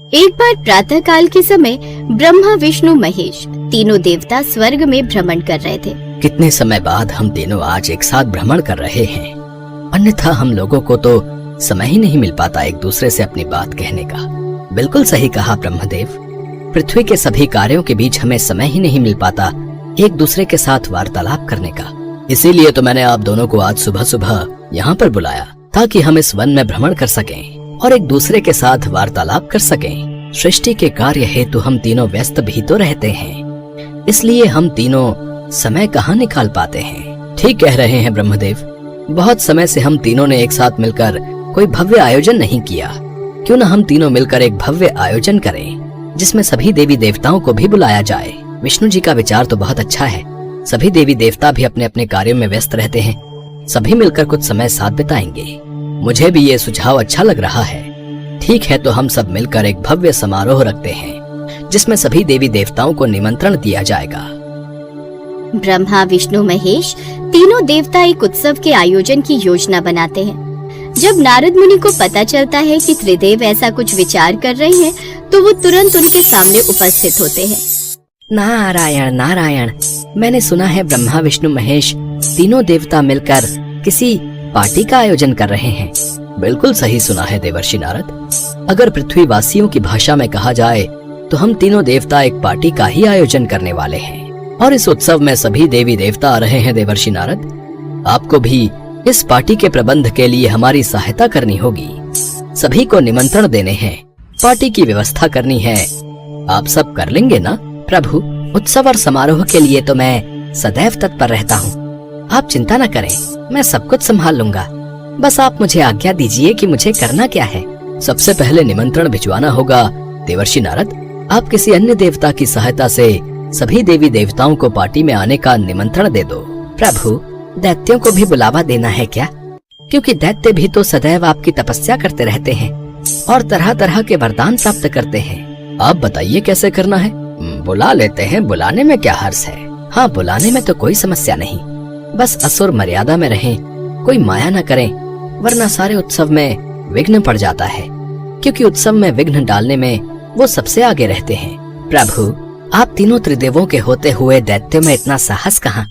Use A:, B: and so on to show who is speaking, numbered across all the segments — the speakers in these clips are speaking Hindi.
A: एक बार प्रातः काल के समय ब्रह्मा, विष्णु, महेश तीनों देवता स्वर्ग में भ्रमण कर रहे थे।
B: कितने समय बाद हम तीनों आज एक साथ भ्रमण कर रहे हैं। अन्यथा हम लोगों को तो समय ही नहीं मिल पाता एक दूसरे से अपनी बात कहने का। बिल्कुल सही कहा ब्रह्मदेव। पृथ्वी के सभी कार्यों के बीच हमें समय ही नहीं मिल पाता एक दूसरे के साथ वार्तालाप करने का। इसीलिए तो मैंने आप दोनों को आज सुबह सुबह यहाँ पर बुलाया, ताकि हम इस वन में भ्रमण कर सकें और एक दूसरे के साथ वार्तालाप कर सकें। सृष्टि के कार्य हेतु हम तीनों व्यस्त भी तो रहते हैं, इसलिए हम तीनों समय कहाँ निकाल पाते हैं। ठीक कह रहे हैं ब्रह्मदेव। बहुत समय से हम तीनों ने एक साथ मिलकर कोई भव्य आयोजन नहीं किया। क्यों न हम तीनों मिलकर एक भव्य आयोजन करें, जिसमें सभी देवी देवताओं को भी बुलाया जाए। विष्णु जी का विचार तो बहुत अच्छा है। सभी देवी देवता भी अपने अपने कार्यों में व्यस्त रहते हैं, सभी मिलकर कुछ समय साथ बिताएंगे। मुझे भी ये सुझाव अच्छा लग रहा है। ठीक है, तो हम सब मिलकर एक भव्य समारोह रखते हैं, जिसमें सभी देवी देवताओं को निमंत्रण दिया जाएगा।
A: ब्रह्मा, विष्णु, महेश तीनों देवता एक उत्सव के आयोजन की योजना बनाते हैं। जब नारद मुनि को पता चलता है कि त्रिदेव ऐसा कुछ विचार कर रहे हैं, तो वो तुरंत उनके सामने उपस्थित होते हैं।
B: नारायण नारायण, मैंने सुना है ब्रह्मा, विष्णु, महेश तीनों देवता मिलकर किसी पार्टी का आयोजन कर रहे हैं। बिल्कुल सही सुना है देवर्षि नारद। अगर पृथ्वी वासियों की भाषा में कहा जाए तो हम तीनों देवता एक पार्टी का ही आयोजन करने वाले हैं, और इस उत्सव में सभी देवी देवता आ रहे हैं। देवर्षि नारद, आपको भी इस पार्टी के प्रबंध के लिए हमारी सहायता करनी होगी। सभी को निमंत्रण देने हैं, पार्टी की व्यवस्था करनी है। आप सब कर लेंगे ना? प्रभु, उत्सव और समारोह के लिए तो मैं सदैव तत्पर रहता हूँ। आप चिंता न करें, मैं सब कुछ संभाल लूंगा। बस आप मुझे आज्ञा दीजिए कि मुझे करना क्या है। सबसे पहले निमंत्रण भिजवाना होगा। देवर्षि नारद, आप किसी अन्य देवता की सहायता से सभी देवी देवताओं को पार्टी में आने का निमंत्रण दे दो। प्रभु, दैत्यों को भी बुलावा देना है क्या? क्योंकि दैत्य भी तो सदैव आपकी तपस्या करते रहते हैं और तरह तरह के वरदान प्राप्त करते हैं। आप बताइए कैसे करना है? बुला लेते हैं, बुलाने में क्या हर्ष है। हाँ, बुलाने में तो कोई समस्या नहीं। बस असुर मर्यादा में रहें, कोई माया न करें, वरना सारे उत्सव में विघ्न पड़ जाता है। क्योंकि उत्सव में विघ्न डालने में वो सबसे आगे रहते हैं। प्रभु, आप तीनों त्रिदेवों के होते हुए दैत्यों में इतना साहस कहाँ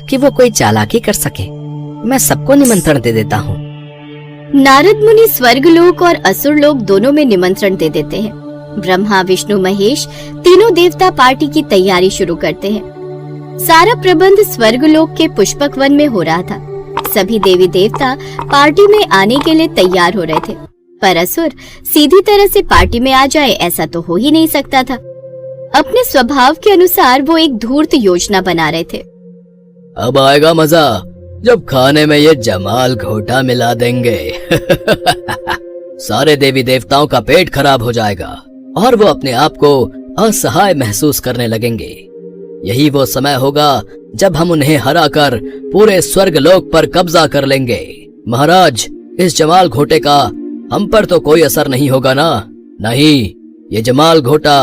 B: कि वो कोई चालाकी कर सके। मैं सबको निमंत्रण दे देता हूँ।
A: नारद मुनि स्वर्गलोक और असुर लोक दोनों में निमंत्रण दे देते हैं। ब्रह्मा, विष्णु, महेश तीनों देवता पार्टी की तैयारी शुरू करते हैं। सारा प्रबंध स्वर्गलोक के पुष्पक वन में हो रहा था। सभी देवी देवता पार्टी में आने के लिए तैयार हो रहे थे, पर असुर सीधी तरह से पार्टी में आ जाए ऐसा तो हो ही नहीं सकता था। अपने स्वभाव के अनुसार वो एक धूर्त योजना बना रहे थे।
B: अब आएगा मजा जब खाने में ये जमाल घोटा मिला देंगे। सारे देवी देवताओं का पेट खराब हो जाएगा और वो अपने आप को असहाय महसूस करने लगेंगे। यही वो समय होगा जब हम उन्हें हराकर पूरे स्वर्गलोक पर कब्जा कर लेंगे। महाराज, इस जमाल घोटे का हम पर तो कोई असर नहीं होगा ना? नहीं, ये जमाल घोटा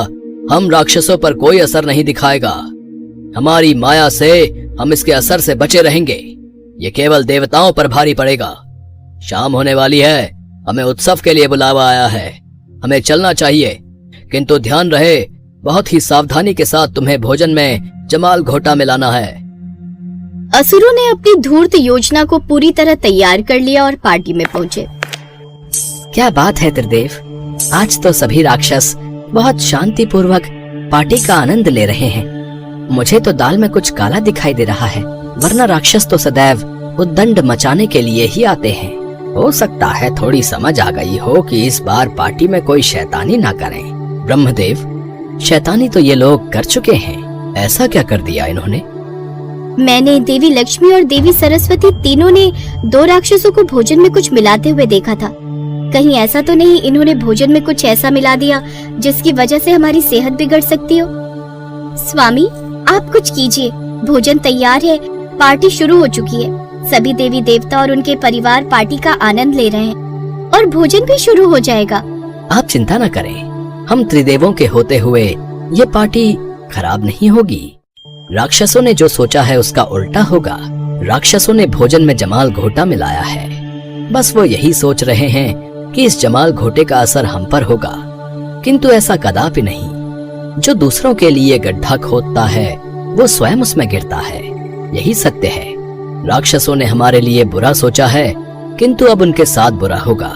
B: हम राक्षसों पर कोई असर नहीं दिखाएगा। हमारी माया से हम इसके असर से बचे रहेंगे। ये केवल देवताओं पर भारी पड़ेगा। शाम होने वाली है, हमें उत्सव के लिए बुलावा आया है। हमें चलना चाहिए, किंतु ध्यान रहे, बहुत ही सावधानी के साथ तुम्हें भोजन में जमाल घोटा मिलाना है।
A: असुरों ने अपनी धूर्त योजना को पूरी तरह तैयार कर लिया और पार्टी में पहुंचे।
B: क्या बात है त्रिदेव, आज तो सभी राक्षस बहुत शांति पूर्वक पार्टी का आनंद ले रहे हैं। मुझे तो दाल में कुछ काला दिखाई दे रहा है, वरना राक्षस तो सदैव उद्दंड मचाने के लिए ही आते हैं। हो सकता है थोड़ी समझ आ गई हो कि इस बार पार्टी में कोई शैतानी ना करें। ब्रह्मदेव, शैतानी तो ये लोग कर चुके हैं। ऐसा क्या कर दिया इन्होंने?
A: मैंने देवी लक्ष्मी और देवी सरस्वती तीनों ने दो राक्षसों को भोजन में कुछ मिलाते हुए देखा था। कहीं ऐसा तो नहीं इन्होंने भोजन में कुछ ऐसा मिला दिया जिसकी वजह से हमारी सेहत बिगड़ सकती हो? स्वामी, आप कुछ कीजिए, भोजन तैयार है, पार्टी शुरू हो चुकी है। सभी देवी देवता और उनके परिवार पार्टी का आनंद ले रहे हैं और भोजन भी शुरू हो जाएगा।
B: आप चिंता न करें, हम त्रिदेवों के होते हुए ये पार्टी खराब नहीं होगी। राक्षसों ने जो सोचा है उसका उल्टा होगा। राक्षसों ने भोजन में जमाल घोटा मिलाया है। बस वो यही सोच रहे हैं कि इस जमाल घोटे का असर हम पर होगा। किंतु ऐसा कदापि नहीं। जो दूसरों के लिए गड्ढा खोदता है वो स्वयं उसमें गिरता है, यही सत्य है। राक्षसों ने हमारे लिए बुरा सोचा है, किंतु अब उनके साथ बुरा होगा,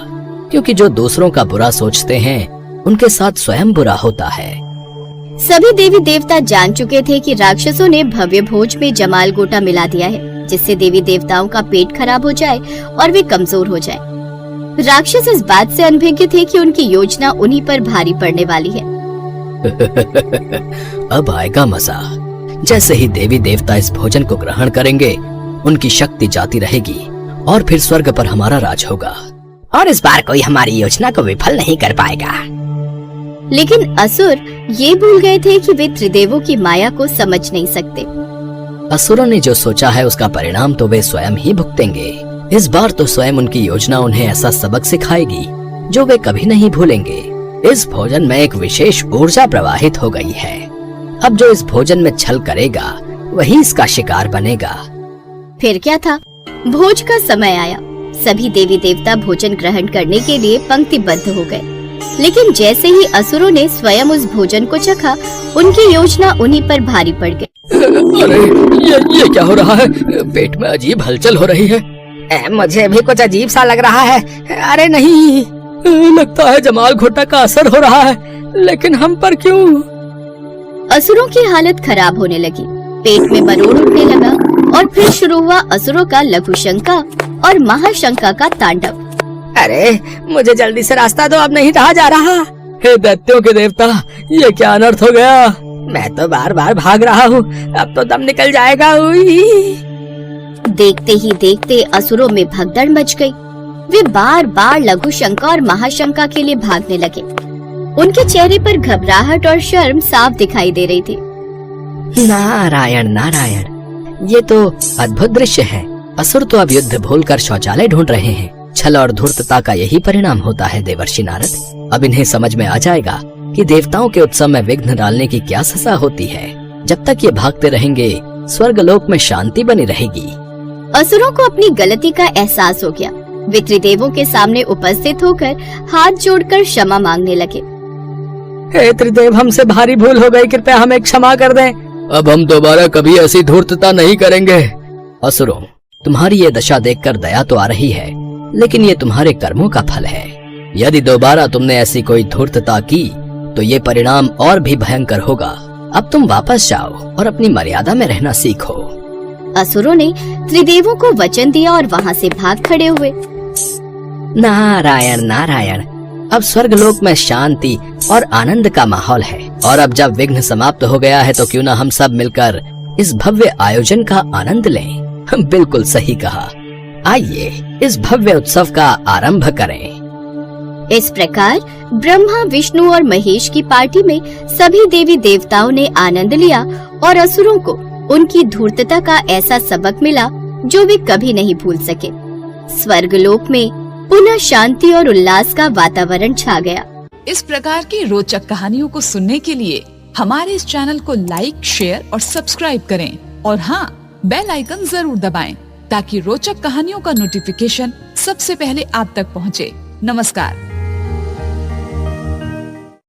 B: क्योंकि जो दूसरों का बुरा सोचते हैं उनके साथ स्वयं बुरा होता है।
A: सभी देवी देवता जान चुके थे कि राक्षसों ने भव्य भोज में जमाल गोटा मिला दिया है, जिससे देवी देवताओं का पेट खराब हो जाए और वे कमजोर हो जाएं। राक्षस इस बात से अनभिज्ञ थे कि उनकी योजना उन्हीं पर भारी पड़ने वाली है।
B: अब आएगा मजा। जैसे ही देवी देवता इस भोजन को ग्रहण करेंगे, उनकी शक्ति जाती रहेगी और फिर स्वर्ग पर हमारा राज होगा, और इस बार कोई हमारी योजना को विफल नहीं कर पाएगा।
A: लेकिन असुर ये भूल गए थे कि वे त्रिदेवों की माया को समझ नहीं सकते।
B: असुरों ने जो सोचा है उसका परिणाम तो वे स्वयं ही भुगतेंगे। इस बार तो स्वयं उनकी योजना उन्हें ऐसा सबक सिखाएगी जो वे कभी नहीं भूलेंगे। इस भोजन में एक विशेष ऊर्जा प्रवाहित हो गई है। अब जो इस भोजन में छल करेगा वही इसका शिकार बनेगा।
A: फिर क्या था, भोज का समय आया। सभी देवी देवता भोजन ग्रहण करने के लिए पंक्तिबद्ध हो गए। लेकिन जैसे ही असुरों ने स्वयं उस भोजन को चखा, उनकी योजना उन्हीं पर भारी पड़ गई।
B: अरे ये क्या हो रहा है? पेट में अजीब हलचल हो रही है।
C: मुझे भी कुछ अजीब सा लग रहा है। अरे नहीं,
B: लगता है जमाल घोटा का असर हो रहा है, लेकिन हम पर क्यों?
A: असुरों की हालत खराब होने लगी। पेट में मरोड़ उठने लगा और फिर शुरू हुआ असुरों का लघु शंका और महाशंका का तांडव।
C: अरे मुझे जल्दी से रास्ता दो, अब नहीं रहा जा रहा।
B: हे दैत्यों के देवता, ये क्या अनर्थ हो गया?
C: मैं तो बार बार भाग रहा हूँ, अब तो दम निकल जाएगा।
A: देखते ही देखते असुरों में भगदड़ मच गई। वे बार बार लघु शंका और महाशंका के लिए भागने लगे। उनके चेहरे पर घबराहट और शर्म साफ दिखाई दे रही थी।
B: नारायण नारायण, ये तो अद्भुत दृश्य है। असुर तो अब युद्ध भूलकर शौचालय ढूंढ रहे हैं। छल और धूर्तता का यही परिणाम होता है देवर्षि नारद। अब इन्हें समझ में आ जाएगा कि देवताओं के उत्सव में विघ्न डालने की क्या सजा होती है। जब तक ये भागते रहेंगे, स्वर्गलोक में शांति बनी रहेगी।
A: असुरों को अपनी गलती का एहसास हो गया। वे त्रिदेवों के सामने उपस्थित होकर हाथ जोड़कर क्षमा मांगने लगे।
C: हे त्रिदेव, हमसे भारी भूल हो गई, कृपया हमें क्षमा कर दें।
B: अब हम दोबारा कभी ऐसी धूर्तता नहीं करेंगे। असुरों, तुम्हारी ये दशा देखकर दया तो आ रही है, लेकिन ये तुम्हारे कर्मों का फल है। यदि दोबारा तुमने ऐसी कोई धूर्तता की तो ये परिणाम और भी भयंकर होगा। अब तुम वापस जाओ और अपनी मर्यादा में रहना सीखो।
A: असुरों ने त्रिदेवों को वचन दिया और वहाँ से भाग खड़े हुए।
B: नारायण नारायण, अब स्वर्गलोक में शांति और आनंद का माहौल है। और अब जब विघ्न समाप्त हो गया है तो क्यों ना हम सब मिलकर इस भव्य आयोजन का आनंद लें। बिल्कुल सही कहा। आइए इस भव्य उत्सव का आरंभ करें।
A: इस प्रकार ब्रह्मा, विष्णु और महेश की पार्टी में सभी देवी देवताओं ने आनंद लिया और असुरों को उनकी धूर्तता का ऐसा सबक मिला जो वे कभी नहीं भूल सके। स्वर्गलोक में पुनः शांति और उल्लास का वातावरण छा गया।
D: इस प्रकार की रोचक कहानियों को सुनने के लिए हमारे इस चैनल को लाइक, शेयर और सब्सक्राइब करें और हाँ, बेल आइकन जरूर दबाएं ताकि रोचक कहानियों का नोटिफिकेशन सबसे पहले आप तक पहुँचे। नमस्कार।